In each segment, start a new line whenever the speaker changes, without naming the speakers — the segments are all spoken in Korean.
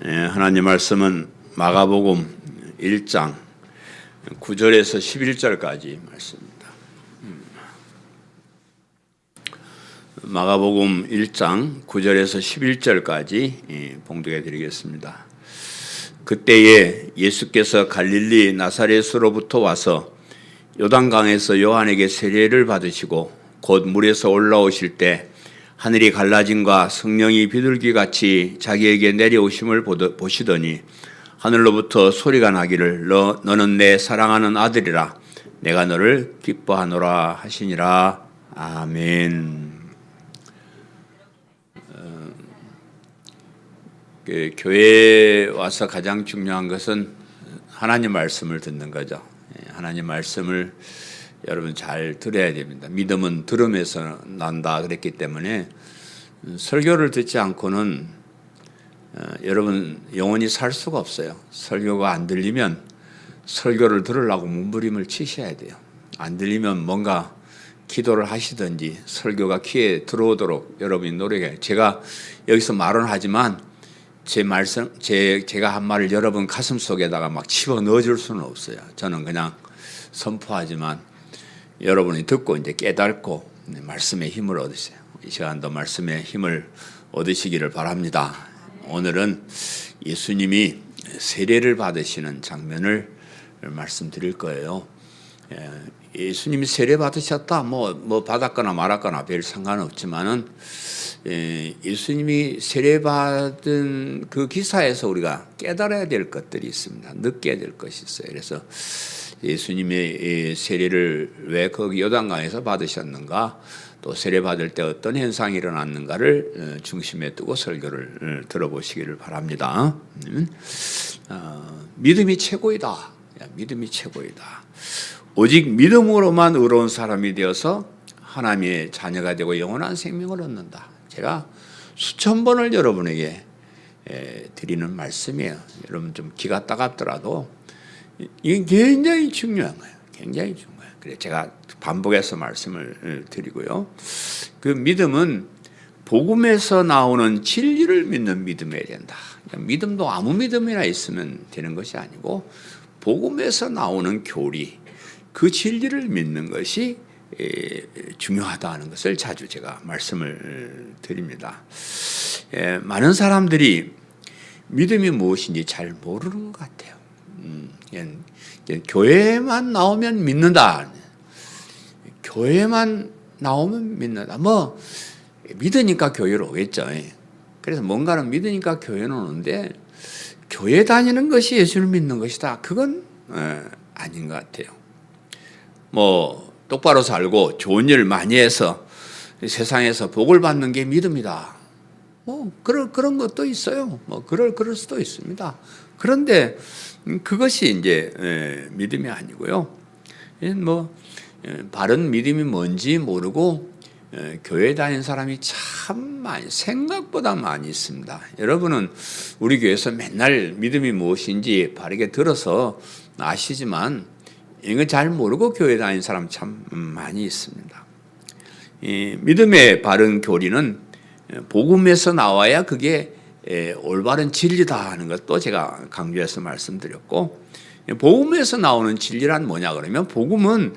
하나님 말씀은 마가복음 1장 9절에서 11절까지 말씀입니다. 마가복음 1장 9절에서 11절까지 봉독해 드리겠습니다. 그때에 예수께서 갈릴리 나사렛으로부터 와서 요단강에서 요한에게 세례를 받으시고 곧 물에서 올라오실 때 하늘이 갈라짐과 성령이 비둘기같이 자기에게 내려오심을 보시더니 하늘로부터 소리가 나기를 너는 내 사랑하는 아들이라 내가 너를 기뻐하노라 하시니라. 아멘. 교회에 와서 가장 중요한 것은 하나님 말씀을 듣는 거죠. 하나님 말씀을 여러분 잘 들어야 됩니다. 믿음은 들음에서 난다 그랬기 때문에 설교를 듣지 않고는 여러분 영원히 살 수가 없어요. 설교가 안 들리면 설교를 들으려고 몸부림을 치셔야 돼요. 안 들리면 뭔가 기도를 하시든지 설교가 귀에 들어오도록 여러분이 노력해요. 제가 여기서 말은 하지만 제 말씀, 제가 한 말을 여러분 가슴 속에다가 막 집어넣어 줄 수는 없어요. 저는 그냥 선포하지만 여러분이 듣고 이제 깨닫고 말씀의 힘을 얻으세요. 이 시간도 말씀의 힘을 얻으시기를 바랍니다. 오늘은 예수님이 세례를 받으시는 장면을 말씀드릴 거예요. 예수님이 세례 받으셨다, 뭐 받았거나 말았거나 별 상관없지만은 예수님이 세례 받은 그 기사에서 우리가 깨달아야 될 것들이 있습니다. 느껴야 될 것이 있어요. 그래서 예수님의 세례를 왜 거기 요단강에서 받으셨는가, 또 세례 받을 때 어떤 현상이 일어났는가를 중심에 두고 설교를 들어보시기를 바랍니다. 믿음이 최고이다. 믿음이 최고이다. 오직 믿음으로만 의로운 사람이 되어서 하나님의 자녀가 되고 영원한 생명을 얻는다. 제가 수천 번을 여러분에게 드리는 말씀이에요. 여러분 좀 기가 따갑더라도 이게 굉장히 중요한 거예요. 굉장히 중요해요. 그래서 제가 반복해서 말씀을 드리고요. 그 믿음은 복음에서 나오는 진리를 믿는 믿음이어야 된다. 믿음도 아무 믿음이나 있으면 되는 것이 아니고 복음에서 나오는 교리, 그 진리를 믿는 것이 중요하다는 것을 자주 제가 말씀을 드립니다. 많은 사람들이 믿음이 무엇인지 잘 모르는 것 같아요. 교회만 나오면 믿는다. 교회만 나오면 믿는다. 믿으니까 교회로 오겠죠. 그래서 뭔가는 믿으니까 교회는 오는데 교회 다니는 것이 예수를 믿는 것이다. 그건 아닌 것 같아요. 똑바로 살고 좋은 일 많이 해서 세상에서 복을 받는 게 믿음이다. 그런 것도 있어요. 그럴 수도 있습니다. 그런데 그것이 이제 믿음이 아니고요. 바른 믿음이 뭔지 모르고 교회 다니는 사람이 참 생각보다 많이 있습니다. 여러분은 우리 교회에서 맨날 믿음이 무엇인지 바르게 들어서 아시지만 이건 잘 모르고 교회 다니는 사람 참 많이 있습니다. 이 믿음의 바른 교리는 복음에서 나와야 그게 올바른 진리다 하는 것도 제가 강조해서 말씀드렸고, 복음에서 나오는 진리란 뭐냐 그러면 복음은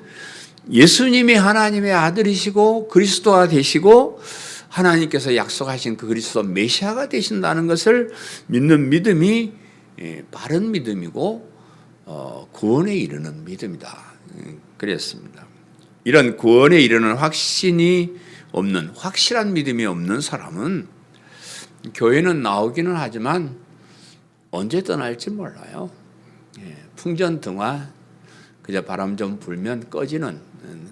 예수님이 하나님의 아들이시고 그리스도가 되시고 하나님께서 약속하신 그 그리스도 메시아가 되신다는 것을 믿는 믿음이 바른 믿음이고 구원에 이르는 믿음이다. 그랬습니다. 이런 구원에 이르는 확신이 없는, 확실한 믿음이 없는 사람은 교회는 나오기는 하지만 언제 떠날지 몰라요. 풍전등화, 그저 바람 좀 불면 꺼지는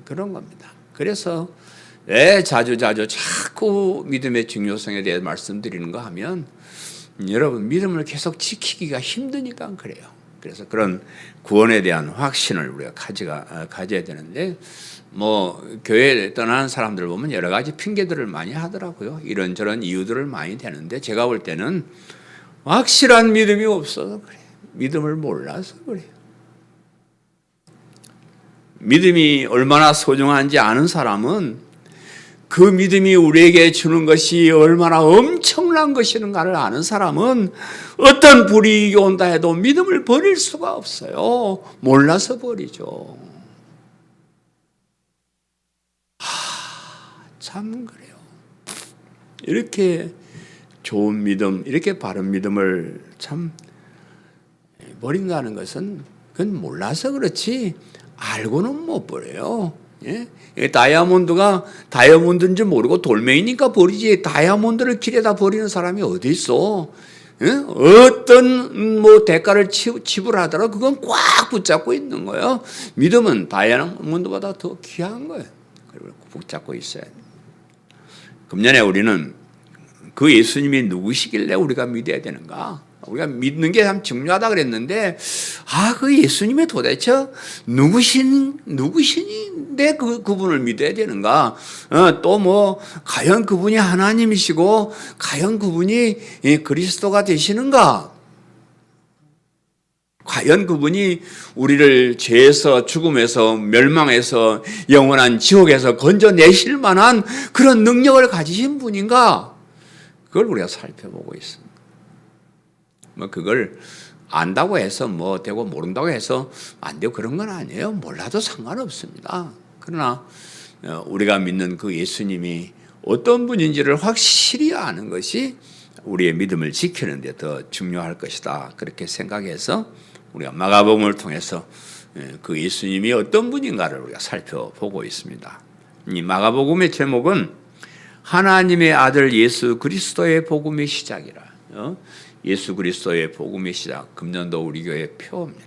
그런 겁니다. 그래서 왜 자주 자꾸 믿음의 중요성에 대해 말씀드리는가 하면 여러분 믿음을 계속 지키기가 힘드니까 그래요. 그래서 그런 구원에 대한 확신을 우리가 가져야 되는데, 교회에 떠나는 사람들 보면 여러 가지 핑계들을 많이 하더라고요. 이런저런 이유들을 많이 대는데, 제가 볼 때는 확실한 믿음이 없어서 그래요. 믿음을 몰라서 그래요. 믿음이 얼마나 소중한지 아는 사람은 그 믿음이 우리에게 주는 것이 얼마나 엄청난 것인가를 아는 사람은 어떤 불이익이 온다 해도 믿음을 버릴 수가 없어요. 몰라서 버리죠. 참 그래요. 이렇게 좋은 믿음, 이렇게 바른 믿음을 참 버린다는 것은 그건 몰라서 그렇지 알고는 못 버려요. 예? 다이아몬드가 다이아몬드인지 모르고 돌멩이니까 버리지 다이아몬드를 길에다 버리는 사람이 어디 있어? 예? 어떤 대가를 지불하더라도 그건 꽉 붙잡고 있는 거예요. 믿음은 다이아몬드보다 더 귀한 거예요. 그리고 붙잡고 있어야 돼요. 금년에 우리는 그 예수님이 누구시길래 우리가 믿어야 되는가? 우리가 믿는 게 참 중요하다 그랬는데, 그 예수님이 도대체 누구신데 그분을 믿어야 되는가? 또 과연 그분이 하나님이시고, 과연 그분이 그리스도가 되시는가? 과연 그분이 우리를 죄에서 죽음에서 멸망해서 영원한 지옥에서 건져내실 만한 그런 능력을 가지신 분인가? 그걸 우리가 살펴보고 있습니다. 그걸 안다고 해서 되고 모른다고 해서 안 되고 그런 건 아니에요. 몰라도 상관없습니다. 그러나 우리가 믿는 그 예수님이 어떤 분인지를 확실히 아는 것이 우리의 믿음을 지키는 데 더 중요할 것이다. 그렇게 생각해서 우리가 마가복음을 통해서 그 예수님이 어떤 분인가를 우리가 살펴보고 있습니다. 이 마가복음의 제목은 하나님의 아들 예수 그리스도의 복음의 시작이라. 예수 그리스도의 복음의 시작. 금년도 우리 교회 표입니다.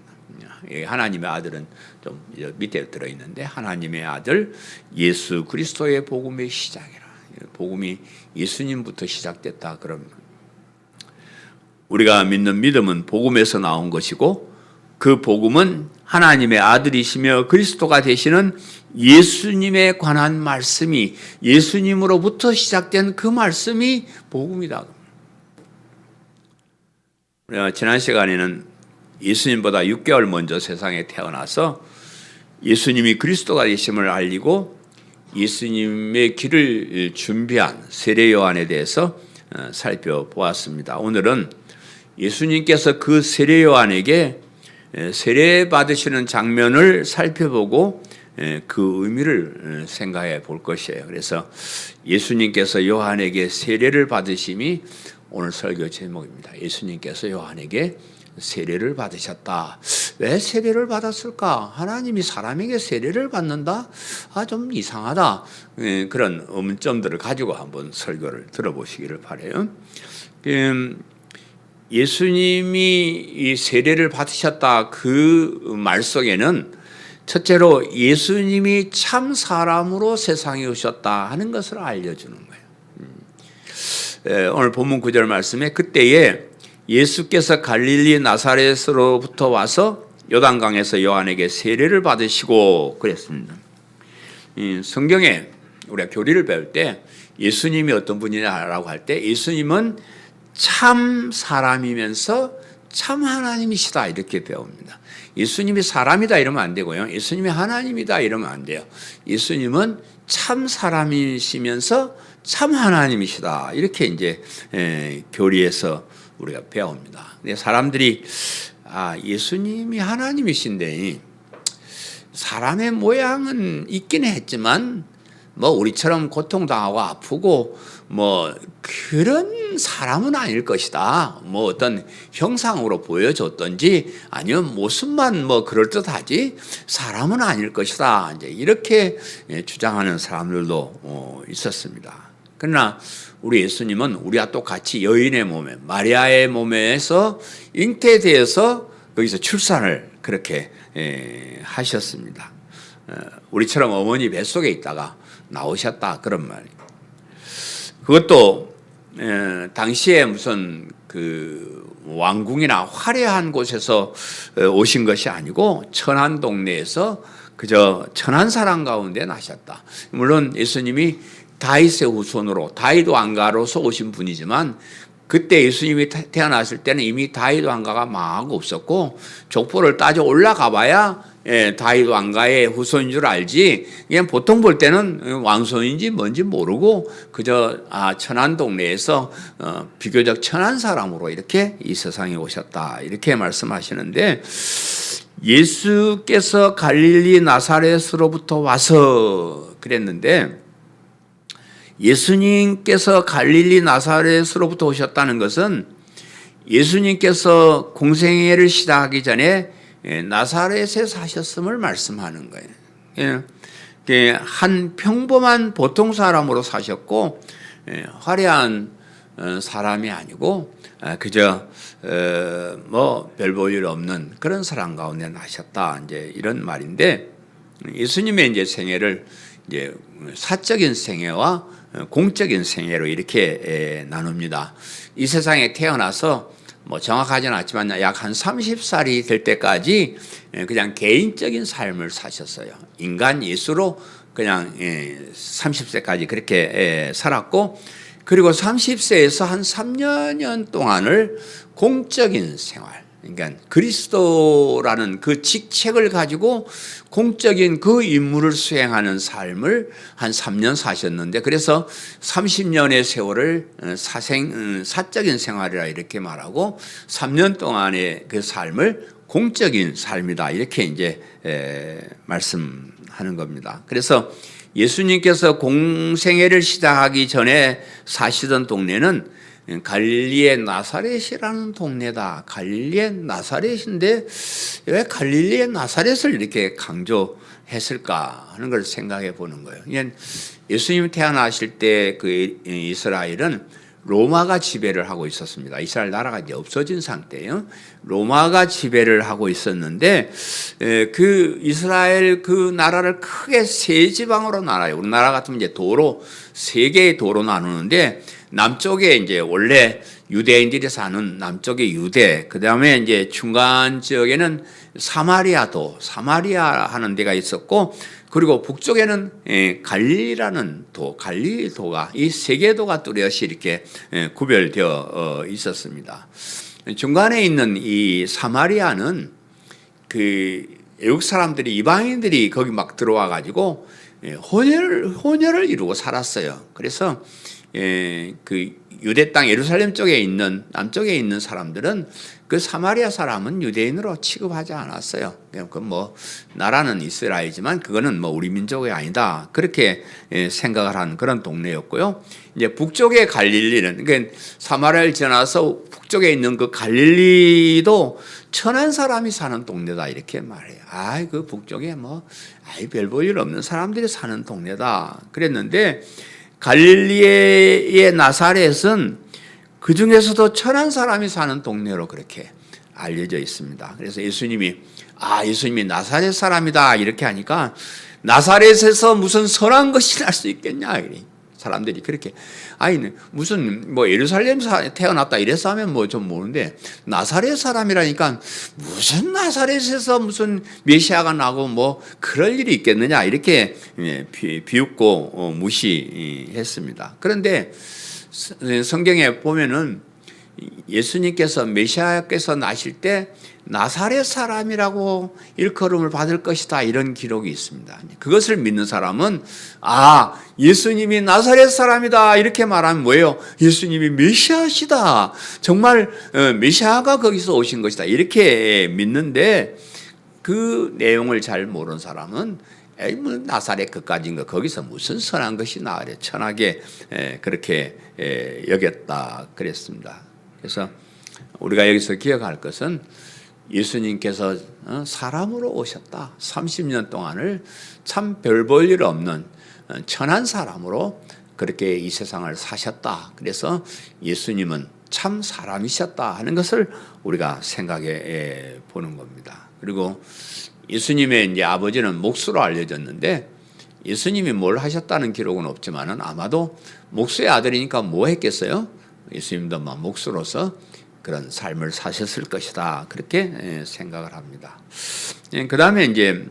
하나님의 아들은 좀 밑에 들어있는데 하나님의 아들 예수 그리스도의 복음의 시작이라. 복음이 예수님부터 시작됐다. 그러면 우리가 믿는 믿음은 복음에서 나온 것이고 그 복음은 하나님의 아들이시며 그리스도가 되시는 예수님에 관한 말씀이 예수님으로부터 시작된 그 말씀이 복음이다. 우리가 지난 시간에는 예수님보다 6개월 먼저 세상에 태어나서 예수님이 그리스도가 되심을 알리고 예수님의 길을 준비한 세례 요한에 대해서 살펴보았습니다. 오늘은 예수님께서 그 세례 요한에게 세례 받으시는 장면을 살펴보고 그 의미를 생각해 볼 것이에요. 그래서 예수님께서 요한에게 세례를 받으심이 오늘 설교 제목입니다. 예수님께서 요한에게 세례를 받으셨다. 왜 세례를 받았을까? 하나님이 사람에게 세례를 받는다? 좀 이상하다. 그런 의문점들을 가지고 한번 설교를 들어보시기를 바라요. 예수님이 이 세례를 받으셨다 그 말 속에는 첫째로 예수님이 참 사람으로 세상에 오셨다 하는 것을 알려주는 거예요. 오늘 본문 9절 말씀에 그때에 예수께서 갈릴리 나사렛으로부터 와서 요단강에서 요한에게 세례를 받으시고 그랬습니다. 성경에 우리가 교리를 배울 때 예수님이 어떤 분이냐라고 할 때 예수님은 참 사람이면서 참 하나님이시다 이렇게 배웁니다. 예수님이 사람이다 이러면 안 되고요. 예수님이 하나님이다 이러면 안 돼요. 예수님은 참 사람이시면서 참 하나님이시다 이렇게 이제 교리에서 우리가 배웁니다. 근데 사람들이 예수님이 하나님이신데 사람의 모양은 있긴 했지만 우리처럼 고통당하고 아프고 그런 사람은 아닐 것이다. 어떤 형상으로 보여줬던지 아니면 모습만 그럴듯하지 사람은 아닐 것이다. 이제 이렇게 주장하는 사람들도 있었습니다. 그러나 우리 예수님은 우리와 똑같이 여인의 몸에 마리아의 몸에서 잉태되어서 거기서 출산을 그렇게 하셨습니다. 우리처럼 어머니 뱃속에 있다가 나오셨다 그런 말이에요. 그것도 당시에 무슨 그 왕궁이나 화려한 곳에서 오신 것이 아니고 천한 동네에서 그저 천한 사람 가운데 나셨다. 물론 예수님이 다윗의 후손으로 다윗 왕가로서 오신 분이지만 그때 예수님이 태어났을 때는 이미 다윗 왕가가 망하고 없었고 족보를 따져 올라가 봐야 다윗 왕가의 후손인 줄 알지, 그냥 보통 볼 때는 왕손인지 뭔지 모르고 그저 천한 동네에서 비교적 천한 사람으로 이렇게 이 세상에 오셨다, 이렇게 말씀하시는데, 예수께서 갈릴리 나사렛으로부터 와서 그랬는데, 예수님께서 갈릴리 나사렛으로부터 오셨다는 것은 예수님께서 공생애를 시작하기 전에 나사렛에 사셨음을 말씀하는 거예요. 한 평범한 보통 사람으로 사셨고 화려한 사람이 아니고 그저 뭐 별 볼 일 없는 그런 사람 가운데 나셨다, 이제 이런 말인데, 예수님의 이제 생애를 이제 사적인 생애와 공적인 생애로 이렇게 나눕니다. 이 세상에 태어나서 뭐 정확하지는 않지만 약 한 30살이 될 때까지 그냥 개인적인 삶을 사셨어요. 인간 예수로 그냥 30세까지 그렇게 살았고, 그리고 30세에서 한 3년 동안을 공적인 생활, 그러니까 그리스도라는 그 직책을 가지고 공적인 그 임무를 수행하는 삶을 한 3년 사셨는데, 그래서 30년의 세월을 사적인 생활이라 이렇게 말하고 3년 동안의 그 삶을 공적인 삶이다, 이렇게 이제 말씀하는 겁니다. 그래서 예수님께서 공생애를 시작하기 전에 사시던 동네는 갈릴리의 나사렛이라는 동네다. 갈릴리의 나사렛인데 왜 갈릴리의 나사렛을 이렇게 강조했을까 하는 걸 생각해 보는 거예요. 예수님이 태어나실 때 그 이스라엘은 로마가 지배를 하고 있었습니다. 이스라엘 나라가 이제 없어진 상태예요. 로마가 지배를 하고 있었는데 그 이스라엘 그 나라를 크게 세 지방으로 나눠요. 우리나라 같으면 이제 도로 세 개의 도로 나누는데, 남쪽에 이제 원래 유대인들이 사는 남쪽의 유대, 그 다음에 이제 중간 지역에는 사마리아도, 사마리아 하는 데가 있었고, 그리고 북쪽에는 갈릴리라는 도, 갈릴리도가, 이 세 개 도가 뚜렷이 이렇게 구별되어 있었습니다. 중간에 있는 이 사마리아는 그 외국 사람들이, 이방인들이 거기 막 들어와 가지고 혼혈을 이루고 살았어요. 그래서 그 유대 땅 예루살렘 쪽에 있는, 남쪽에 있는 사람들은 그 사마리아 사람은 유대인으로 취급하지 않았어요. 그 뭐 나라는 이스라엘이지만 그거는 뭐 우리 민족이 아니다, 그렇게 생각을 한 그런 동네였고요. 이제 북쪽의 갈릴리는, 그러니까 사마리아를 지나서 북쪽에 있는 그 갈릴리도 천한 사람이 사는 동네다, 이렇게 말해요. 그 북쪽에 뭐 별 볼 일 없는 사람들이 사는 동네다 그랬는데, 갈릴리의 나사렛은 그 중에서도 천한 사람이 사는 동네로 그렇게 알려져 있습니다. 그래서 예수님이 나사렛 사람이다 이렇게 하니까, 나사렛에서 무슨 선한 것이 날 수 있겠냐, 사람들이 그렇게, 무슨 뭐 예루살렘 태어났다 이래서 하면 뭐 좀 모르는데, 나사렛 사람이라니까 무슨 나사렛에서 무슨 메시아가 나고 뭐 그럴 일이 있겠느냐, 이렇게 비웃고 무시했습니다. 그런데 성경에 보면은 예수님께서, 메시아께서 나실 때 나사렛 사람이라고 일컬음을 받을 것이다, 이런 기록이 있습니다. 그것을 믿는 사람은 예수님이 나사렛 사람이다 이렇게 말하면 뭐예요? 예수님이 메시아시다, 정말 메시아가 거기서 오신 것이다, 이렇게 믿는데, 그 내용을 잘 모르는 사람은 뭐 나사렛 그까지인가, 거기서 무슨 선한 것이 나으래, 천하게 그렇게 여겼다 그랬습니다. 그래서 우리가 여기서 기억할 것은, 예수님께서 사람으로 오셨다. 30년 동안을 참 별 볼 일 없는 천한 사람으로 그렇게 이 세상을 사셨다. 그래서 예수님은 참 사람이셨다 하는 것을 우리가 생각해 보는 겁니다. 그리고 예수님의 이제 아버지는 목수로 알려졌는데, 예수님이 뭘 하셨다는 기록은 없지만은 아마도 목수의 아들이니까 뭐 했겠어요? 예수님도 목수로서 그런 삶을 사셨을 것이다, 그렇게 생각을 합니다. 그 다음에 이제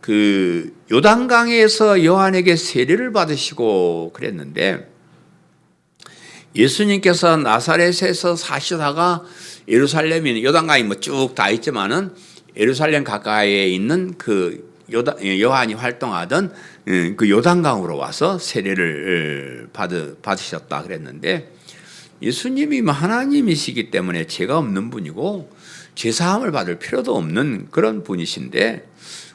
그 요단강에서 요한에게 세례를 받으시고 그랬는데, 예수님께서 나사렛에서 사시다가 예루살렘이 요단강이 뭐 쭉 다 있지만은 예루살렘 가까이에 있는 그 요한이 활동하던 그 요단강으로 와서 세례를 받으셨다 그랬는데, 예수님이 하나님이시기 때문에 죄가 없는 분이고 죄사함을 받을 필요도 없는 그런 분이신데,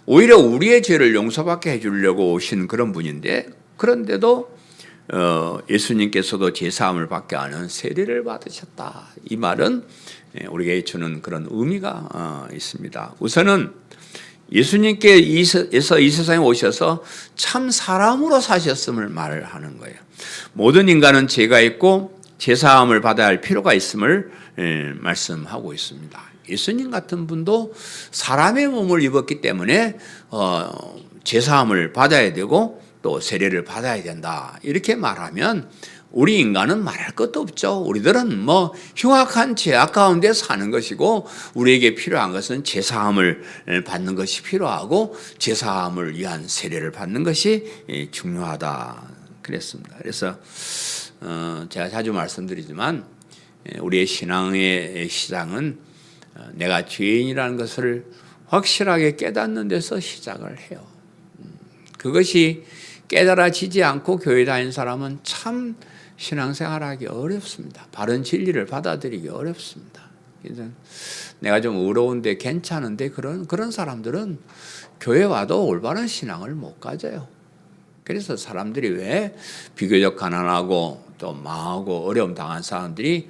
오히려 우리의 죄를 용서받게 해주려고 오신 그런 분인데, 그런데도 예수님께서도 죄사함을 받게 하는 세례를 받으셨다. 이 말은 우리에게 주는 그런 의미가 있습니다. 우선은 예수님께서 이 세상에 오셔서 참 사람으로 사셨음을 말을 하는 거예요. 모든 인간은 죄가 있고 죄사함을 받아야 할 필요가 있음을 말씀하고 있습니다. 예수님 같은 분도 사람의 몸을 입었기 때문에 죄사함을 받아야 되고 또 세례를 받아야 된다. 이렇게 말하면 우리 인간은 말할 것도 없죠. 우리들은 뭐 흉악한 죄악 가운데 사는 것이고, 우리에게 필요한 것은 죄사함을 받는 것이 필요하고 죄사함을 위한 세례를 받는 것이 중요하다 그랬습니다. 그래서 제가 자주 말씀드리지만 우리의 신앙의 시작은 내가 죄인이라는 것을 확실하게 깨닫는 데서 시작을 해요. 그것이 깨달아지지 않고 교회 다니는 사람은 참 신앙생활하기 어렵습니다. 바른 진리를 받아들이기 어렵습니다. 그래서 내가 좀 의로운데 괜찮은데 그런 사람들은 교회 와도 올바른 신앙을 못 가져요. 그래서 사람들이 왜 비교적 가난하고 또 망하고 어려움 당한 사람들이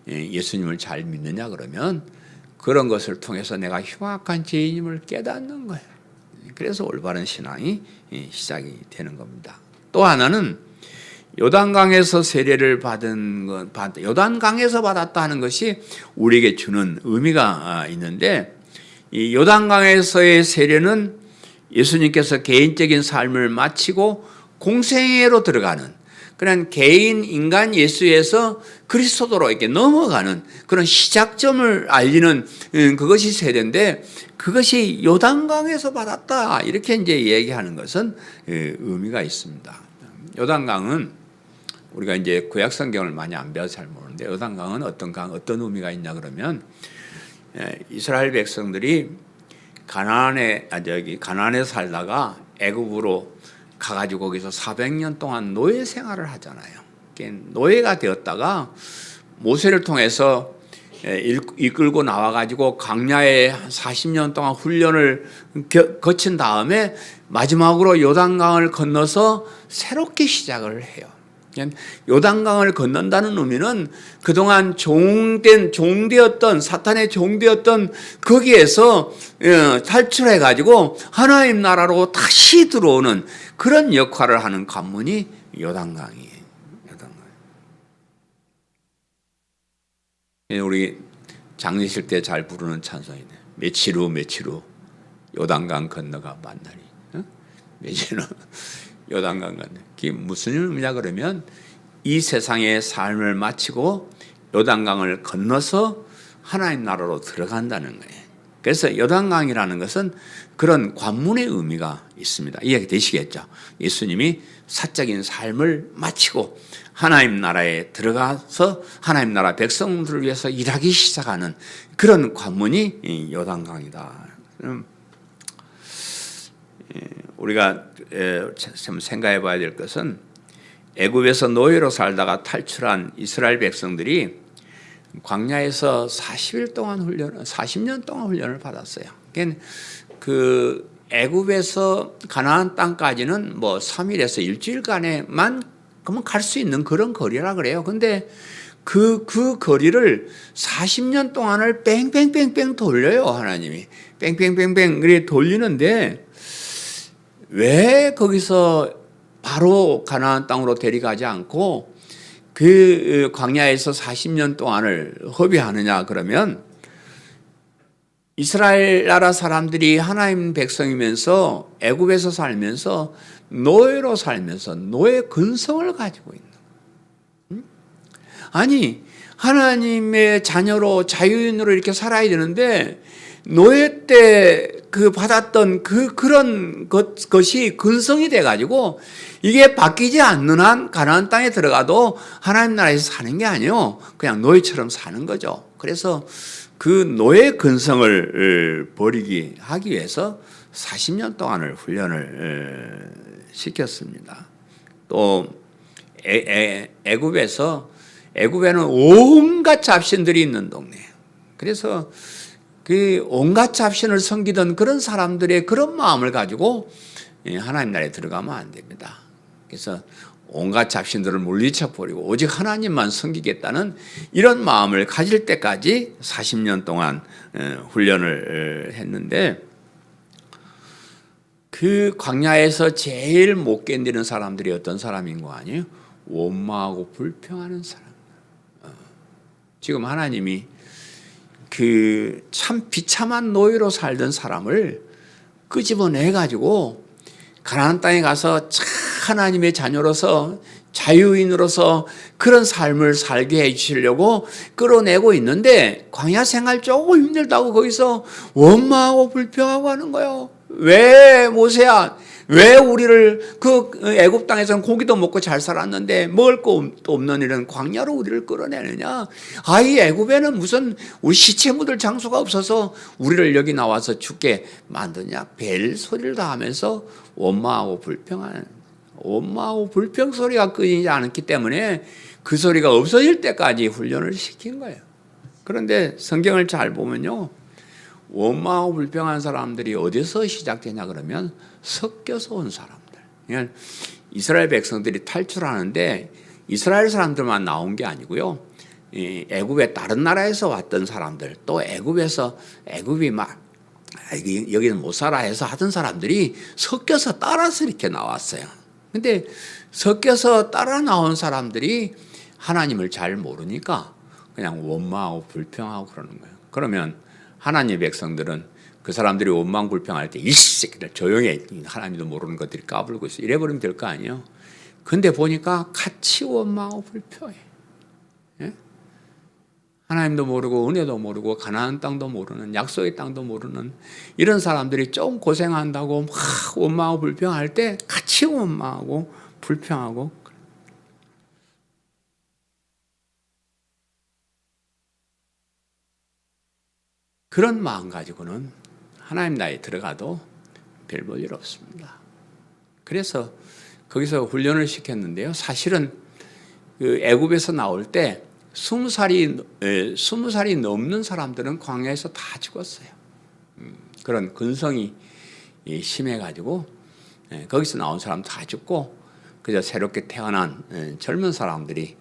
예수님을 잘 믿느냐 그러면, 그런 것을 통해서 내가 흉악한 죄인임을 깨닫는 거예요. 그래서 올바른 신앙이 시작이 되는 겁니다. 또 하나는 요단강에서 세례를 요단강에서 받았다 하는 것이 우리에게 주는 의미가 있는데, 이 요단강에서의 세례는 예수님께서 개인적인 삶을 마치고 공생애로 들어가는, 그런 개인 인간 예수에서 그리스도로 이렇게 넘어가는 그런 시작점을 알리는 그것이 세례인데, 그것이 요단강에서 받았다 이렇게 이제 얘기하는 것은 의미가 있습니다. 요단강은 우리가 이제 구약 성경을 많이 안 배워서 잘 모르는데, 요단강은 어떤 의미가 있냐 그러면, 이스라엘 백성들이 가나안에 살다가 애굽으로 가가지고 거기서 400년 동안 노예 생활을 하잖아요. 노예가 되었다가 모세를 통해서 이끌고 나와가지고 광야에 40년 동안 훈련을 거친 다음에 마지막으로 요단강을 건너서 새롭게 시작을 해요. 요단강을 건넌다는 의미는 그동안 종되었던 사탄의 종되었던 거기에서 탈출해가지고 하나님 나라로 다시 들어오는 그런 역할을 하는 관문이 요단강이에요. 우리 장례식 때 잘 부르는 찬송이네. 며칠 후 요단강 건너가 만나리. 며칠 후 요단강 건너. 그게 무슨 의미냐 그러면, 이 세상의 삶을 마치고 요단강을 건너서 하나님 나라로 들어간다는 거예요. 그래서 요단강이라는 것은 그런 관문의 의미가 있습니다. 이해가 되시겠죠? 예수님이 사적인 삶을 마치고 하나님 나라에 들어가서 하나님 나라 백성들을 위해서 일하기 시작하는 그런 관문이 요단강이다. 우리가 생각해 봐야 될 것은, 애굽에서 노예로 살다가 탈출한 이스라엘 백성들이 광야에서 40년 동안 훈련을 받았어요. 그 애굽에서 가나안 땅까지는 뭐 3일에서 일주일간에만 그러면 갈 수 있는 그런 거리라 그래요. 근데 그 거리를 40년 동안을 뺑뺑뺑뺑 돌려요. 하나님이 뺑뺑뺑뺑 그렇게 돌리는데, 왜 거기서 바로 가나안 땅으로 데려가지 않고 그 광야에서 40년 동안을 허비하느냐 그러면, 이스라엘 나라 사람들이 하나님 백성이면서 애굽에서 살면서 노예로 살면서 노예 근성을 가지고 있는, 아니 하나님의 자녀로 자유인으로 이렇게 살아야 되는데 노예 때 그 받았던 그런 것이 근성이 돼가지고 이게 바뀌지 않는 한 가나안 땅에 들어가도 하나님 나라에서 사는 게 아니에요. 그냥 노예처럼 사는 거죠. 그래서 그 노예 근성을 버리기 하기 위해서 40년 동안을 훈련을 시켰습니다. 또 애굽에는 온갖 잡신들이 있는 동네예요. 그래서 그 온갖 잡신을 섬기던 그런 사람들의 그런 마음을 가지고 하나님 나라에 들어가면 안 됩니다. 그래서 온갖 잡신들을 물리쳐 버리고 오직 하나님만 섬기겠다는 이런 마음을 가질 때까지 40년 동안 훈련을 했는데, 그 광야에서 제일 못 견디는 사람들이 어떤 사람인 거 아니에요? 원망하고 불평하는 사람. 지금 하나님이 그 참 비참한 노예로 살던 사람을 끄집어내 가지고 가나안 땅에 가서 하나님의 자녀로서 자유인으로서 그런 삶을 살게 해주시려고 끌어내고 있는데, 광야 생활 조금 힘들다고 거기서 원망하고 불평하고 하는 거예요. 왜 모세야, 왜 우리를 그 애굽 땅에서는 고기도 먹고 잘 살았는데 먹을 것도 없는 이런 광야로 우리를 끌어내느냐? 이 애굽에는 무슨 우리 시체 묻을 장소가 없어서 우리를 여기 나와서 죽게 만드냐? 별 소리를 다 하면서 원망하고 불평하는, 원망하고 불평 소리가 끊이지 않았기 때문에 그 소리가 없어질 때까지 훈련을 시킨 거예요. 그런데 성경을 잘 보면요, 원망하고 불평한 사람들이 어디서 시작되냐 그러면 섞여서 온 사람들. 그러니까 이스라엘 백성들이 탈출하는데 이스라엘 사람들만 나온 게 아니고요, 애굽의 다른 나라에서 왔던 사람들, 또 애굽이 막 여기는 못 살아 해서 하던 사람들이 섞여서 따라서 이렇게 나왔어요. 근데 섞여서 따라 나온 사람들이 하나님을 잘 모르니까 그냥 원망하고 불평하고 그러는 거예요. 그러면 하나님의 백성들은 그 사람들이 원망 불평할 때 이씨 조용히 해, 하나님도 모르는 것들이 까불고 있어, 이래버리면 될 거 아니에요. 근데 보니까 같이 원망하고 불평해. 예? 하나님도 모르고 은혜도 모르고 가나안 땅도 모르는, 약속의 땅도 모르는 이런 사람들이 좀 고생한다고 막 원망하고 불평할 때 같이 원망하고 불평하고. 그런 마음 가지고는 하나님 나라에 들어가도 별 볼 일 없습니다. 그래서 거기서 훈련을 시켰는데요, 사실은 그 애굽에서 나올 때 20살이 넘는 사람들은 광야에서 다 죽었어요. 그런 근성이 심해가지고 거기서 나온 사람 다 죽고, 그저 새롭게 태어난 젊은 사람들이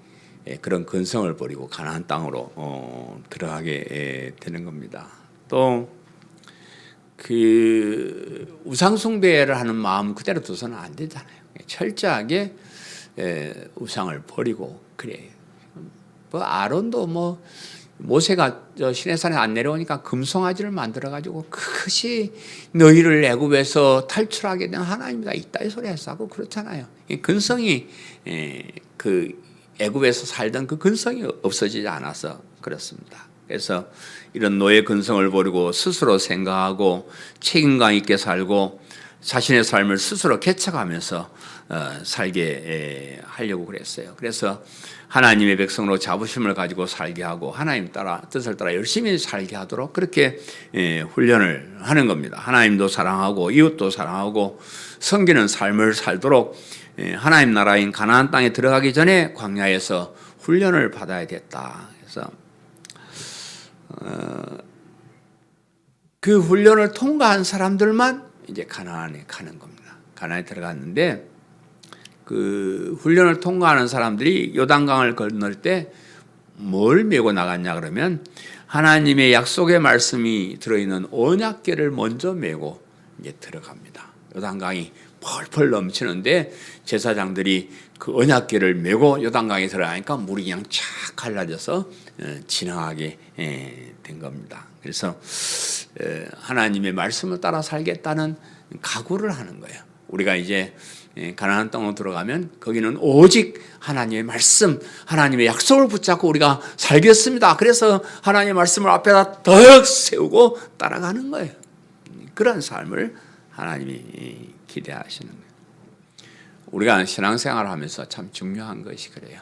그런 근성을 버리고 가나안 땅으로 들어가게 되는 겁니다. 또 그 우상 숭배를 하는 마음 그대로 둬서는 안 되잖아요. 철저하게 우상을 버리고 그래요. 아론도 모세가 시내산에 안 내려오니까 금송아지를 만들어 가지고 그것이 너희를 애굽에서 탈출하게 된 하나님이다 있다 이 소리 했다고 그렇잖아요. 근성이 그 애굽에서 살던 그 근성이 없어지지 않아서 그렇습니다. 그래서 이런 노예 근성을 버리고 스스로 생각하고 책임감 있게 살고 자신의 삶을 스스로 개척하면서 살게 하려고 그랬어요. 그래서 하나님의 백성으로 자부심을 가지고 살게 하고 하나님 따라 뜻을 따라 열심히 살게 하도록 그렇게 훈련을 하는 겁니다. 하나님도 사랑하고 이웃도 사랑하고 섬기는 삶을 살도록 하나님 나라인 가나안 땅에 들어가기 전에 광야에서 훈련을 받아야 됐다. 그래서 그 훈련을 통과한 사람들만 이제 가나안에 가는 겁니다. 가나안에 들어갔는데 그 훈련을 통과하는 사람들이 요단강을 건널 때 뭘 메고 나갔냐 그러면 하나님의 약속의 말씀이 들어있는 언약궤를 먼저 메고 이제 들어갑니다. 요단강이 펄펄 넘치는데 제사장들이 그 언약궤를 메고 요단강에 들어가니까 물이 그냥 쫙 갈라져서 지나가게 된 겁니다. 그래서 하나님의 말씀을 따라 살겠다는 각오를 하는 거예요. 우리가 이제 가나안 땅으로 들어가면 거기는 오직 하나님의 말씀, 하나님의 약속을 붙잡고 우리가 살겠습니다. 그래서 하나님의 말씀을 앞에다 더 세우고 따라가는 거예요. 그런 삶을 하나님이 기대하시는 거예요. 우리가 신앙생활을 하면서 참 중요한 것이 그래요.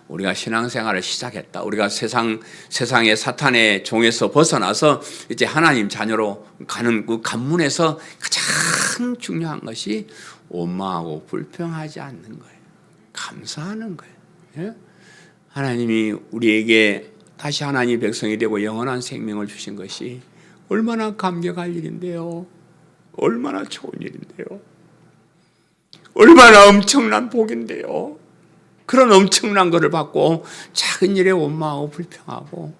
우리가 신앙생활을 시작했다. 우리가 세상의 사탄의 종에서 벗어나서 이제 하나님 자녀로 가는 그 관문에서 가장 중요한 것이 원망하고 불평하지 않는 거예요. 감사하는 거예요. 예? 하나님이 우리에게 다시 하나님의 백성이 되고 영원한 생명을 주신 것이 얼마나 감격할 일인데요. 얼마나 좋은 일인데요. 얼마나 엄청난 복인데요. 그런 엄청난 것을 받고 작은 일에 원망하고 불평하고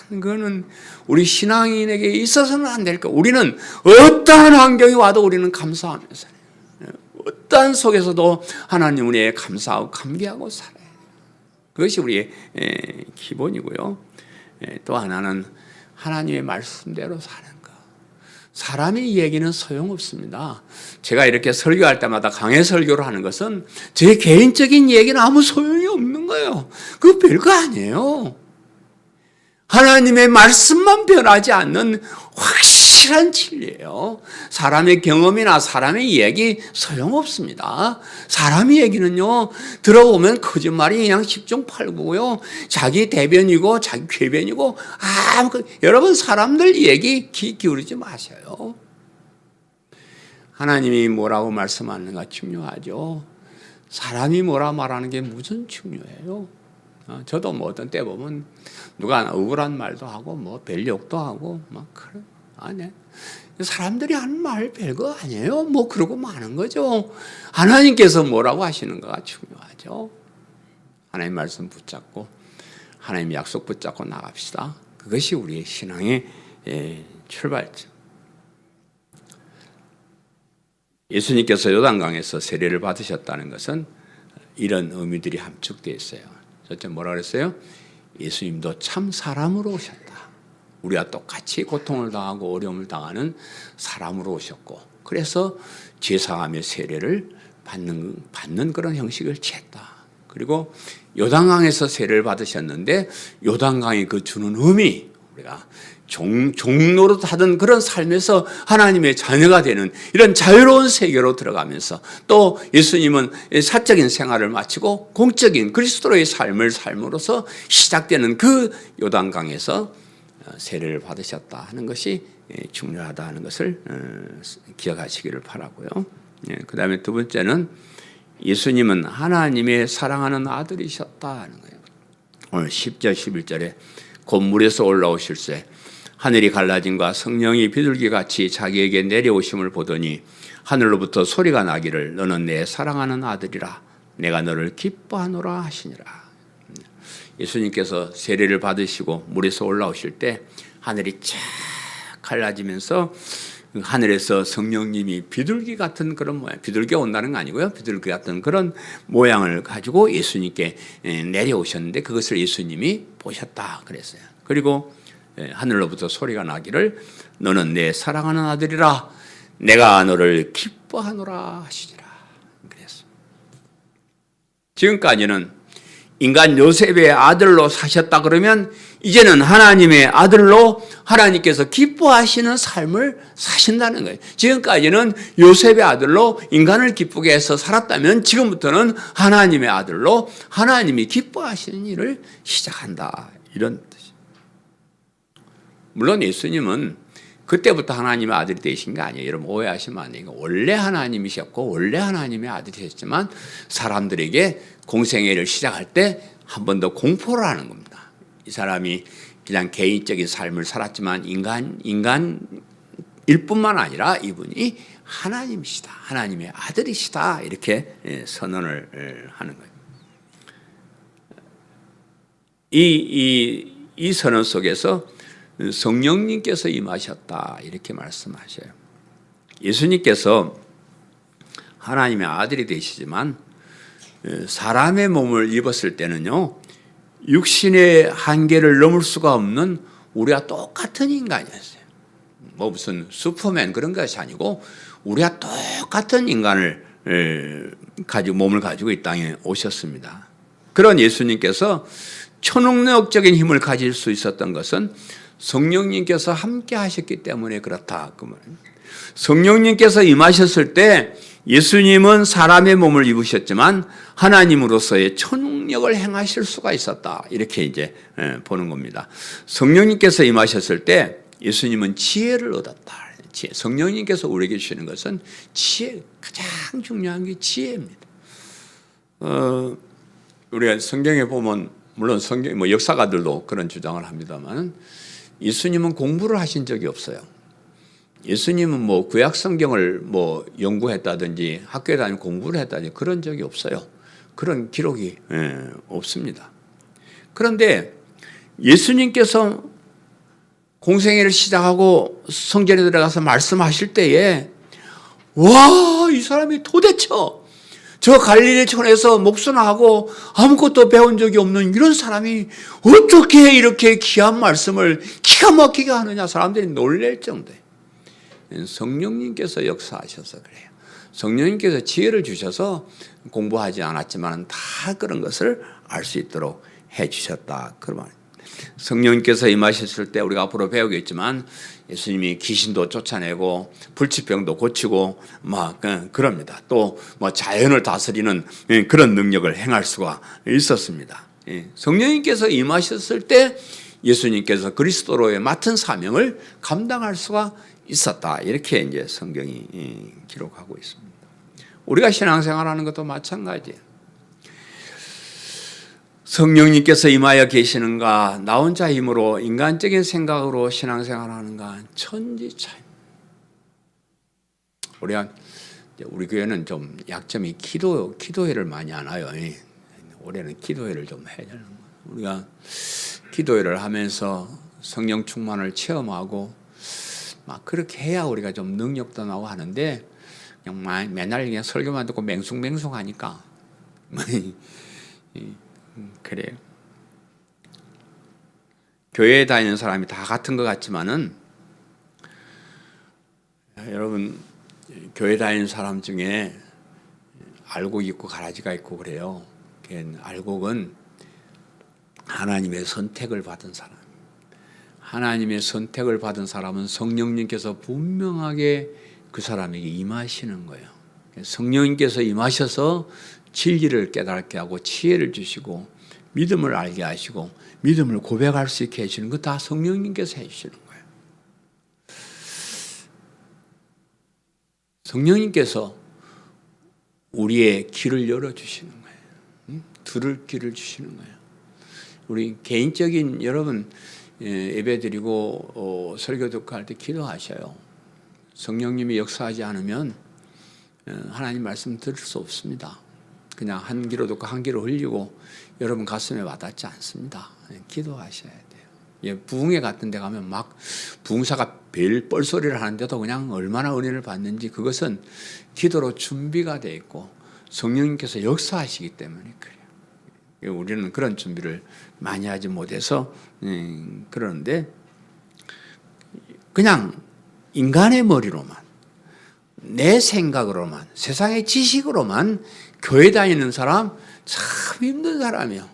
그거는 우리 신앙인에게 있어서는 안 될 거. 우리는 어떠한 환경이 와도 우리는 감사하면서 어떠한 속에서도 하나님 우리에 감사하고 감개하고 살아요. 그것이 우리의 기본이고요. 또 하나는 하나님의 말씀대로 사는 거. 사람의 얘기는 소용없습니다. 제가 이렇게 설교할 때마다 강해 설교를 하는 것은 제 개인적인 얘기는 아무 소용이 없는 거예요. 그거 별거 아니에요. 하나님의 말씀만 변하지 않는 확실한 진리예요. 사람의 경험이나 사람의 얘기 소용없습니다. 사람의 얘기는요, 들어보면 거짓말이 그냥 10중 8구고요. 자기 대변이고 자기 궤변이고 여러분 사람들 얘기 귀 기울이지 마세요. 하나님이 뭐라고 말씀하는가 중요하죠. 사람이 뭐라 말하는 게 무슨 중요해요. 저도 뭐 어떤 때 보면 누가 억울한 말도 하고 뭐 별욕도 하고 막 그래. 아니 사람들이 하는 말 별거 아니에요. 뭐 그러고 마는 거죠. 하나님께서 뭐라고 하시는가가 중요하죠. 하나님 말씀 붙잡고 하나님 약속 붙잡고 나갑시다. 그것이 우리의 신앙의 출발점. 예수님께서 요단강에서 세례를 받으셨다는 것은 이런 의미들이 함축되어 있어요. 첫째 뭐라 그랬어요? 예수님도 참 사람으로 오셨다. 우리와 똑같이 고통을 당하고 어려움을 당하는 사람으로 오셨고, 그래서 제사하며 세례를 받는 그런 형식을 취했다. 그리고 요단강에서 세례를 받으셨는데 요단강이 그 주는 의미, 우리가 종로로 하던 그런 삶에서 하나님의 자녀가 되는 이런 자유로운 세계로 들어가면서, 또 예수님은 사적인 생활을 마치고 공적인 그리스도로의 삶을 삶으로써 시작되는 그 요단강에서 세례를 받으셨다 하는 것이 중요하다 하는 것을 기억하시기를 바라고요. 그 다음에 두 번째는 예수님은 하나님의 사랑하는 아들이셨다 하는 거예요. 오늘 10절 11절에 곧 물에서 올라오실새 하늘이 갈라짐과 성령이 비둘기같이 자기에게 내려오심을 보더니 하늘로부터 소리가 나기를 너는 내 사랑하는 아들이라 내가 너를 기뻐하노라 하시니라. 예수님께서 세례를 받으시고 물에서 올라오실 때 하늘이 쫙 갈라지면서 하늘에서 성령님이 비둘기 같은 그런 모양, 비둘기가 온다는 거 아니고요, 비둘기 같은 그런 모양을 가지고 예수님께 내려오셨는데 그것을 예수님이 보셨다 그랬어요. 그리고 하늘로부터 소리가 나기를 너는 내 사랑하는 아들이라 내가 너를 기뻐하노라 하시니라 그랬어요. 지금까지는 인간 요셉의 아들로 사셨다 그러면 이제는 하나님의 아들로 하나님께서 기뻐하시는 삶을 사신다는 거예요. 지금까지는 요셉의 아들로 인간을 기쁘게 해서 살았다면 지금부터는 하나님의 아들로 하나님이 기뻐하시는 일을 시작한다, 이런 뜻이에요. 물론 예수님은 그때부터 하나님의 아들이 되신 게 아니에요. 여러분 오해하시면 안 돼요. 원래 하나님이셨고 원래 하나님의 아들이셨지만 사람들에게 공생애를 시작할 때 한 번 더 공포를 하는 겁니다. 이 사람이 그냥 개인적인 삶을 살았지만 인간일 뿐만 아니라 이분이 하나님이시다, 하나님의 아들이시다, 이렇게 선언을 하는 거예요. 이 선언 속에서 성령님께서 임하셨다 이렇게 말씀하셔요. 예수님께서 하나님의 아들이 되시지만 사람의 몸을 입었을 때는요, 육신의 한계를 넘을 수가 없는 우리와 똑같은 인간이었어요. 뭐 무슨 슈퍼맨 그런 것이 아니고 우리와 똑같은 인간을 가지고 몸을 가지고 이 땅에 오셨습니다. 그런 예수님께서 초능력적인 힘을 가질 수 있었던 것은 성령님께서 함께 하셨기 때문에 그렇다. 그 말입니다. 성령님께서 임하셨을 때 예수님은 사람의 몸을 입으셨지만 하나님으로서의 초능력을 행하실 수가 있었다. 이렇게 이제 보는 겁니다. 성령님께서 임하셨을 때 예수님은 지혜를 얻었다. 성령님께서 우리에게 주시는 것은 지혜, 가장 중요한 게 지혜입니다. 우리가 성경에 보면 물론 성경 역사가들도 그런 주장을 합니다만 예수님은 공부를 하신 적이 없어요. 예수님은 구약 성경을 연구했다든지 학교에 다니며 공부를 했다든지 그런 적이 없어요. 그런 기록이 없습니다. 그런데 예수님께서 공생애를 시작하고 성전에 들어가서 말씀하실 때에 와, 이 사람이 도대체 저 갈릴리촌에서 목수나 하고 아무것도 배운 적이 없는 이런 사람이 어떻게 이렇게 귀한 말씀을 기가 막히게 하느냐 사람들이 놀랄 정도예요. 성령님께서 역사하셔서 그래요. 성령님께서 지혜를 주셔서 공부하지 않았지만 다 그런 것을 알 수 있도록 해주셨다. 그런 말입니다. 성령님께서 임하셨을 때 우리가 앞으로 배우겠지만 예수님이 귀신도 쫓아내고 불치병도 고치고 그럽니다. 또 자연을 다스리는 그런 능력을 행할 수가 있었습니다. 성령님께서 임하셨을 때 예수님께서 그리스도로의 맡은 사명을 감당할 수가 있었다. 이렇게 이제 성경이 기록하고 있습니다. 우리가 신앙생활하는 것도 마찬가지예요. 성령님께서 임하여 계시는가, 나 혼자 힘으로 인간적인 생각으로 신앙생활하는가 천지차이. 우리 교회는 좀 약점이 기도회를 많이 안 해요. 올해는 기도회를 좀 해야 되는 거예요. 우리가 기도회를 하면서 성령 충만을 체험하고 그렇게 해야 우리가 좀 능력도 나오고 하는데 그냥 맨날 그냥 설교만 듣고 맹숭맹숭하니까 그래요. 교회에 다니는 사람이 다 같은 것 같지만은 여러분 교회 다니는 사람 중에 알곡이 있고 가라지가 있고 그래요. 알곡은 하나님의 선택을 받은 사람. 하나님의 선택을 받은 사람은 성령님께서 분명하게 그 사람에게 임하시는 거예요. 성령님께서 임하셔서 진리를 깨닫게 하고 지혜를 주시고 믿음을 알게 하시고 믿음을 고백할 수 있게 해주시는 거 다 성령님께서 해주시는 거예요. 성령님께서 우리의 귀를 열어주시는 거예요. 들을 귀를 주시는 거예요. 우리 개인적인 여러분 예배 드리고 설교 듣고 할 때 기도하셔요. 성령님이 역사하지 않으면 하나님 말씀 들을 수 없습니다. 그냥 한 귀로 듣고 한 귀로 흘리고 여러분 가슴에 와닿지 않습니다. 기도하셔야 돼요. 부흥회 같은 데 가면 부흥사가 별 뻘소리를 하는데도 그냥 얼마나 은혜를 받는지 그것은 기도로 준비가 되어 있고 성령님께서 역사하시기 때문에 그래요. 우리는 그런 준비를 많이 하지 못해서 그러는데 그냥 인간의 머리로만 내 생각으로만 세상의 지식으로만 교회 다니는 사람 참 힘든 사람이에요.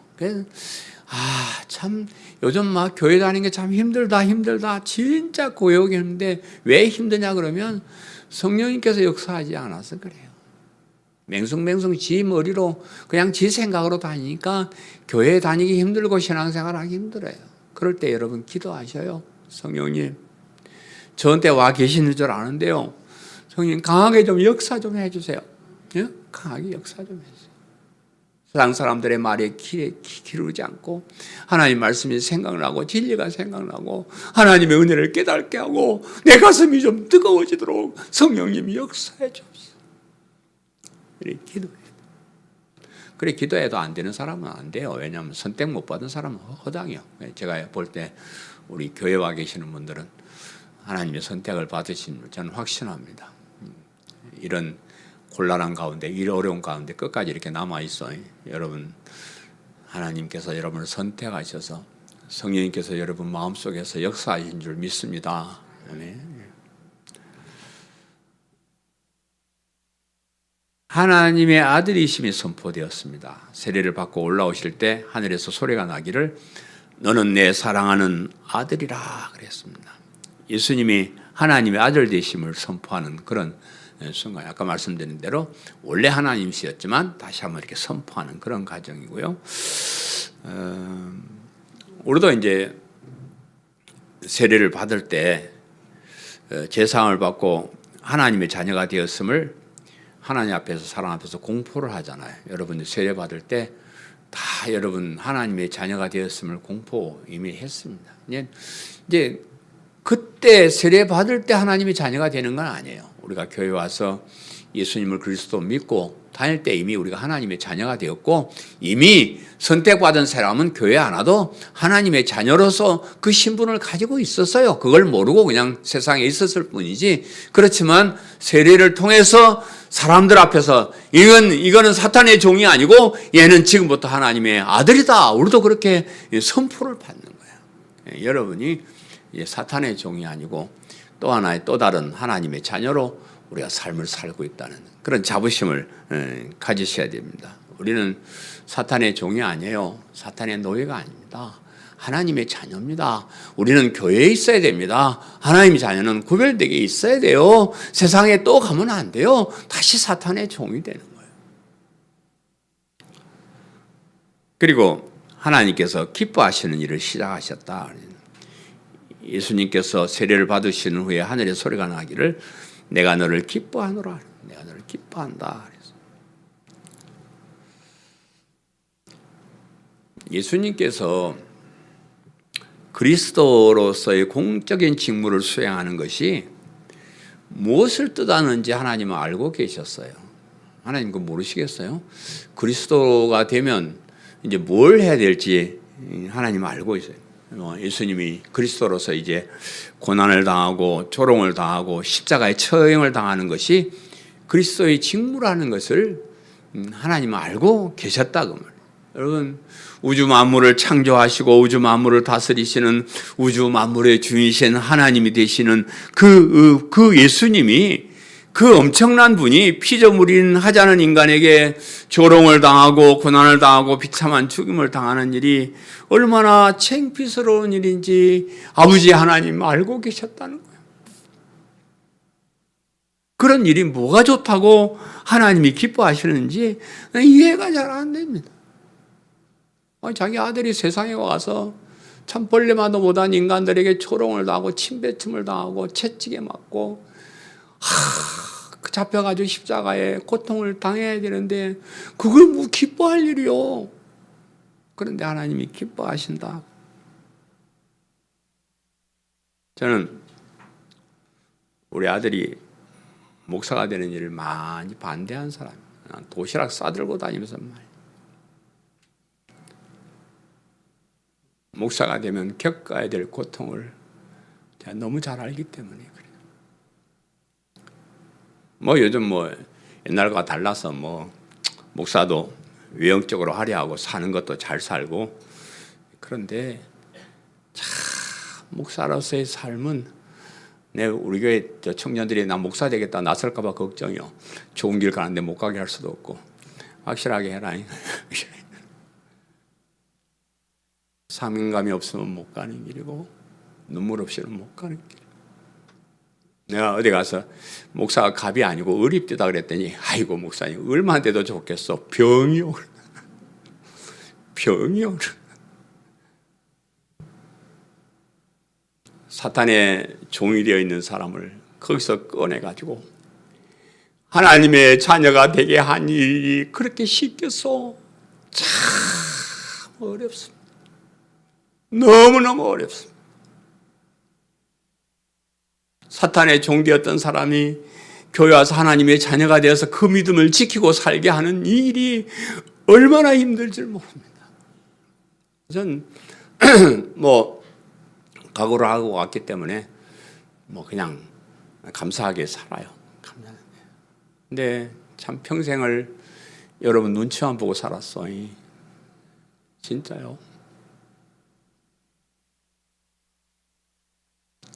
참 요즘 교회 다니는 게 참 힘들다 진짜 고역이 힘든데 왜 힘드냐 그러면 성령님께서 역사하지 않아서 그래요. 맹숭맹숭 지 머리로 그냥 지 생각으로 다니니까 교회 다니기 힘들고 신앙생활하기 힘들어요. 그럴 때 여러분 기도하셔요. 성령님 저한테 와 계시는 줄 아는데요. 성령님 강하게 좀 역사 좀 해주세요. 강하게 역사 좀 해주세요. 세상 사람들의 말에 기르지 않고 하나님 말씀이 생각나고 진리가 생각나고 하나님의 은혜를 깨닫게 하고 내 가슴이 좀 뜨거워지도록 성령님이 역사해 주옵소서. 그래 기도해요. 그래 기도해도 안 되는 사람은 안 돼요. 왜냐하면 선택 못 받은 사람은 허당이요. 제가 볼 때 우리 교회 와 계시는 분들은 하나님의 선택을 받으신 줄 저는 확신합니다. 이런 곤란한 가운데, 이 어려운 가운데 끝까지 이렇게 남아있어요. 여러분 하나님께서 여러분을 선택하셔서 성령님께서 여러분 마음속에서 역사하신 줄 믿습니다. 아멘. 하나님의 아들이심이 선포되었습니다. 세례를 받고 올라오실 때 하늘에서 소리가 나기를 너는 내 사랑하는 아들이라 그랬습니다. 예수님이 하나님의 아들 되심을 선포하는 그런 순간, 아까 말씀드린 대로 원래 하나님이셨지만 다시 한번 이렇게 선포하는 그런 과정이고요. 우리도 이제 세례를 받을 때 제사함을 받고 하나님의 자녀가 되었음을 하나님 앞에서, 사람 앞에서 공포를 하잖아요. 여러분들 세례 받을 때 다 여러분 하나님의 자녀가 되었음을 공포 이미 했습니다. 이제 그때 세례 받을 때 하나님의 자녀가 되는 건 아니에요. 우리가 교회 와서 예수님을 그리스도 믿고 다닐 때 이미 우리가 하나님의 자녀가 되었고, 이미 선택받은 사람은 교회 안 와도 하나님의 자녀로서 그 신분을 가지고 있었어요. 그걸 모르고 그냥 세상에 있었을 뿐이지. 그렇지만 세례를 통해서 사람들 앞에서 이거는 사탄의 종이 아니고 얘는 지금부터 하나님의 아들이다, 우리도 그렇게 선포를 받는 거예요. 여러분이 사탄의 종이 아니고 또 하나의 또 다른 하나님의 자녀로 우리가 삶을 살고 있다는 그런 자부심을 가지셔야 됩니다. 우리는 사탄의 종이 아니에요. 사탄의 노예가 아닙니다. 하나님의 자녀입니다. 우리는 교회에 있어야 됩니다. 하나님의 자녀는 구별되게 있어야 돼요. 세상에 또 가면 안 돼요. 다시 사탄의 종이 되는 거예요. 그리고 하나님께서 기뻐하시는 일을 시작하셨다. 예수님께서 세례를 받으신 후에 하늘의 소리가 나기를 내가 너를 기뻐하노라. 내가 너를 기뻐한다. 예수님께서 그리스도로서의 공적인 직무를 수행하는 것이 무엇을 뜻하는지 하나님은 알고 계셨어요. 하나님 그거 모르시겠어요? 그리스도가 되면 이제 뭘 해야 될지 하나님은 알고 있어요. 예수님이 그리스도로서 이제 고난을 당하고 조롱을 당하고 십자가의 처형을 당하는 것이 그리스도의 직무라는 것을 하나님은 알고 계셨다 그 말이에요. 여러분, 우주 만물을 창조하시고 우주 만물을 다스리시는 우주 만물의 주인이신 하나님이 되시는 그 예수님이, 그 엄청난 분이 피조물인 하자는 인간에게 조롱을 당하고 고난을 당하고 비참한 죽임을 당하는 일이 얼마나 창피스러운 일인지 아버지 하나님 알고 계셨다는 거예요. 그런 일이 뭐가 좋다고 하나님이 기뻐하시는지 이해가 잘 안 됩니다. 자기 아들이 세상에 와서 참 벌레마도 못한 인간들에게 조롱을 당하고 침뱉음을 당하고 채찍에 맞고 잡혀가지고 십자가에 고통을 당해야 되는데 그걸 뭐 기뻐할 일이요. 그런데 하나님이 기뻐하신다. 저는 우리 아들이 목사가 되는 일을 많이 반대한 사람이에요. 도시락 싸들고 다니면서 말이에요. 목사가 되면 겪어야 될 고통을 제가 너무 잘 알기 때문에 그래요. 요즘 옛날과 달라서 목사도 외형적으로 화려하고 사는 것도 잘 살고, 그런데 참 목사로서의 삶은 우리 교회 청년들이 나 목사 되겠다 나설까 봐 걱정이요. 좋은 길 가는데 못 가게 할 수도 없고. 확실하게 해라. 사명감이 없으면 못 가는 길이고 눈물 없이는 못 가는 길. 내가 어디 가서 목사가 갑이 아니고 의립되다 그랬더니 아이고 목사님 얼마나 돼도 좋겠어. 병이요. 병이요. 사탄의 종이 되어 있는 사람을 거기서 꺼내가지고 하나님의 자녀가 되게 한 일이 그렇게 쉽겠어? 참 어렵습니다. 너무너무 어렵습니다. 사탄의 종되었던 사람이 교회 와서 하나님의 자녀가 되어서 그 믿음을 지키고 살게 하는 이 일이 얼마나 힘들지 모릅니다. 전 각오를 하고 왔기 때문에 그냥 감사하게 살아요. 근데 참 평생을 여러분 눈치만 보고 살았어. 진짜요.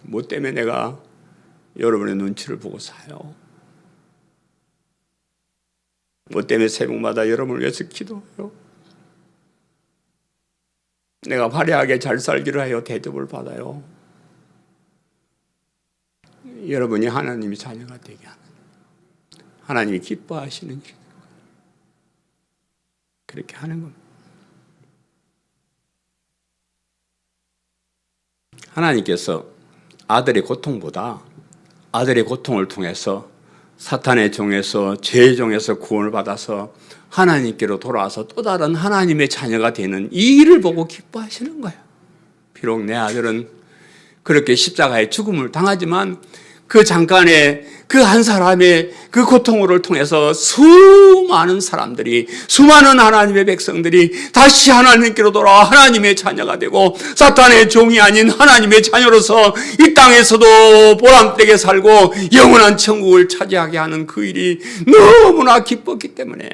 뭐 때문에 내가 여러분의 눈치를 보고 사요? 뭐 때문에 새벽마다 여러분을 위해서 기도해요. 내가 화려하게 잘 살기를 하여 대접을 받아요. 여러분이 하나님의 자녀가 되게 하는, 하나님이 기뻐하시는 일, 그렇게 하는 겁니다. 하나님께서 아들의 고통보다 아들의 고통을 통해서 사탄의 종에서 죄의 종에서 구원을 받아서 하나님께로 돌아와서 또 다른 하나님의 자녀가 되는 이 일을 보고 기뻐하시는 거예요. 비록 내 아들은 그렇게 십자가의 죽음을 당하지만 그 잠깐의 그 한 사람의 그 고통을 통해서 수많은 사람들이, 수많은 하나님의 백성들이 다시 하나님께로 돌아와 하나님의 자녀가 되고 사탄의 종이 아닌 하나님의 자녀로서 이 땅에서도 보람되게 살고 영원한 천국을 차지하게 하는 그 일이 너무나 기뻤기 때문에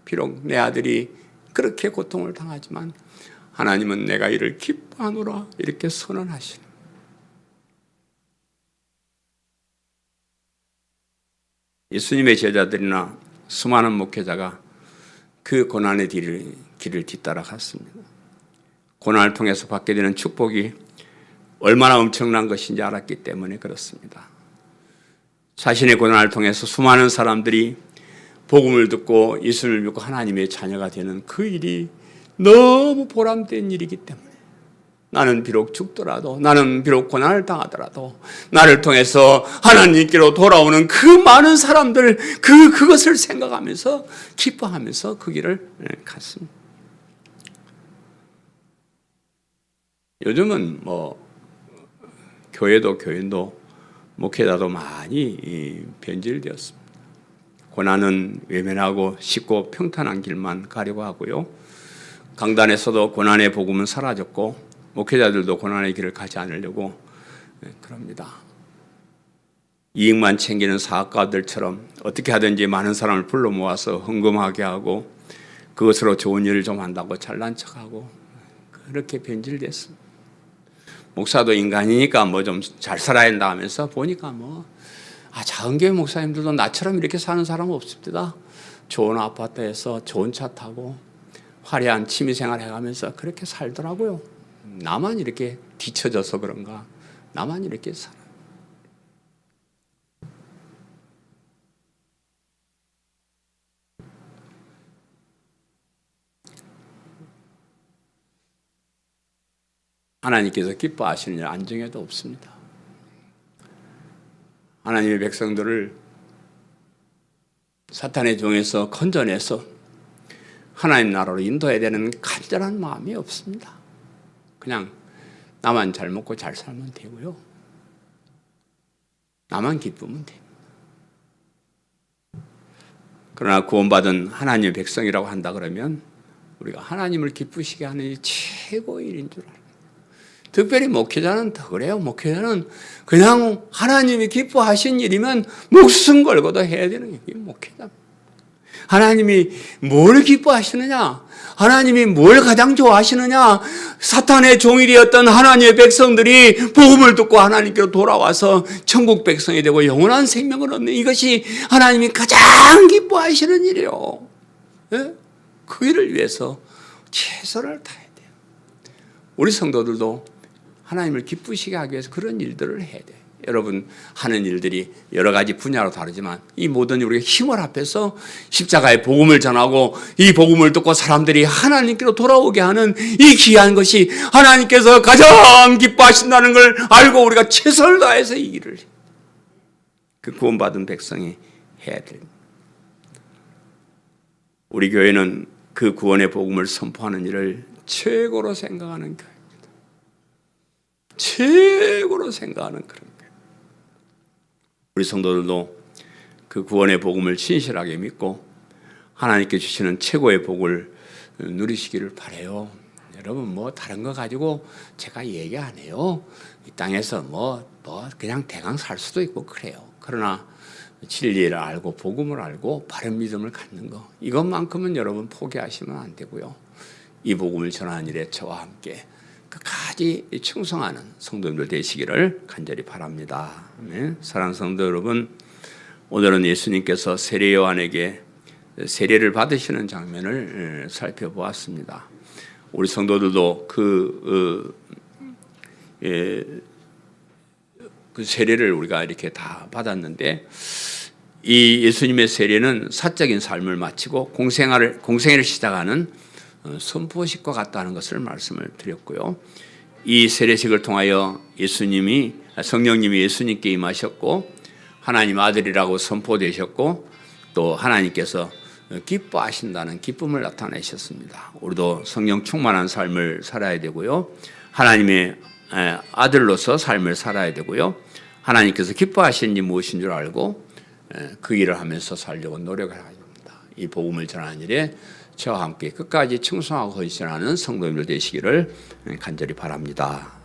비록 내 아들이 그렇게 고통을 당하지만 하나님은 내가 이를 기뻐하노라 이렇게 선언하시는. 예수님의 제자들이나 수많은 목회자가 그 고난의 길을 뒤따라 갔습니다. 고난을 통해서 받게 되는 축복이 얼마나 엄청난 것인지 알았기 때문에 그렇습니다. 자신의 고난을 통해서 수많은 사람들이 복음을 듣고 예수를 믿고 하나님의 자녀가 되는 그 일이 너무 보람된 일이기 때문에 나는 비록 죽더라도, 나는 비록 고난을 당하더라도 나를 통해서 하나님께로 돌아오는 그 많은 사람들, 그것을 생각하면서 기뻐하면서 그 길을 갔습니다. 요즘은 교회도 교인도 목회자도 많이 변질되었습니다. 고난은 외면하고 쉽고 평탄한 길만 가려고 하고요. 강단에서도 고난의 복음은 사라졌고 목회자들도 고난의 길을 가지 않으려고 그럽니다. 이익만 챙기는 사업가들처럼 어떻게 하든지 많은 사람을 불러 모아서 헌금하게 하고 그것으로 좋은 일을 좀 한다고 잘난 척하고 그렇게 변질됐습니다. 목사도 인간이니까 좀 잘 살아야 한다 하면서 보니까 작은 교회 목사님들도 나처럼 이렇게 사는 사람은 없습니다. 좋은 아파트에서 좋은 차 타고 화려한 취미생활 해가면서 그렇게 살더라고요. 나만 이렇게 뒤처져서 그런가? 나만 이렇게 살아. 하나님께서 기뻐하시는 일 안정에도 없습니다. 하나님의 백성들을 사탄의 종에서 건져내서 하나님 나라로 인도해야 되는 간절한 마음이 없습니다. 그냥 나만 잘 먹고 잘 살면 되고요. 나만 기쁘면 됩니다. 그러나 구원받은 하나님의 백성이라고 한다 그러면 우리가 하나님을 기쁘시게 하는 일이 최고의 일인 줄 알아요. 특별히 목회자는 더 그래요. 목회자는 그냥 하나님이 기뻐하신 일이면 목숨 걸고도 해야 되는 게 목회자입니다. 하나님이 뭘 기뻐하시느냐? 하나님이 뭘 가장 좋아하시느냐? 사탄의 종이 되었던 하나님의 백성들이 복음을 듣고 하나님께로 돌아와서 천국 백성이 되고 영원한 생명을 얻는 이것이 하나님이 가장 기뻐하시는 일이에요. 네? 그 일을 위해서 최선을 다해야 돼요. 우리 성도들도 하나님을 기쁘시게 하기 위해서 그런 일들을 해야 돼요. 여러분 하는 일들이 여러 가지 분야로 다르지만 이 모든 우리가 힘을 합해서 십자가의 복음을 전하고 이 복음을 듣고 사람들이 하나님께로 돌아오게 하는 이 귀한 것이 하나님께서 가장 기뻐하신다는 걸 알고 우리가 최선을 다해서 이 일을 그 구원받은 백성이 해야 됩니다. 우리 교회는 그 구원의 복음을 선포하는 일을 최고로 생각하는 교회입니다. 최고로 생각하는 그런 교회. 우리 성도들도 그 구원의 복음을 진실하게 믿고 하나님께 주시는 최고의 복을 누리시기를 바라요. 여러분 다른 거 가지고 제가 얘기 안 해요. 이 땅에서 그냥 대강 살 수도 있고 그래요. 그러나 진리를 알고 복음을 알고 바른 믿음을 갖는 거 이것만큼은 여러분 포기하시면 안 되고요. 이 복음을 전하는 일에 저와 함께 끝까지 충성하는 성도님들 되시기를 간절히 바랍니다. 네. 사랑하는 성도 여러분, 오늘은 예수님께서 세례 요한에게 세례를 받으시는 장면을 살펴보았습니다. 우리 성도들도 그 세례를 우리가 이렇게 다 받았는데, 이 예수님의 세례는 사적인 삶을 마치고 공생애를 시작하는 선포식과 같다는 것을 말씀을 드렸고요. 이 세례식을 통하여 성령님이 예수님께 임하셨고 하나님 아들이라고 선포되셨고, 또 하나님께서 기뻐하신다는 기쁨을 나타내셨습니다. 우리도 성령 충만한 삶을 살아야 되고요. 하나님의 아들로서 삶을 살아야 되고요. 하나님께서 기뻐하시는 일이 무엇인 줄 알고 그 일을 하면서 살려고 노력을 해야 됩니다. 이 복음을 전하는 일에 저와 함께 끝까지 충성하고 헌신하는 성도님들 되시기를 간절히 바랍니다.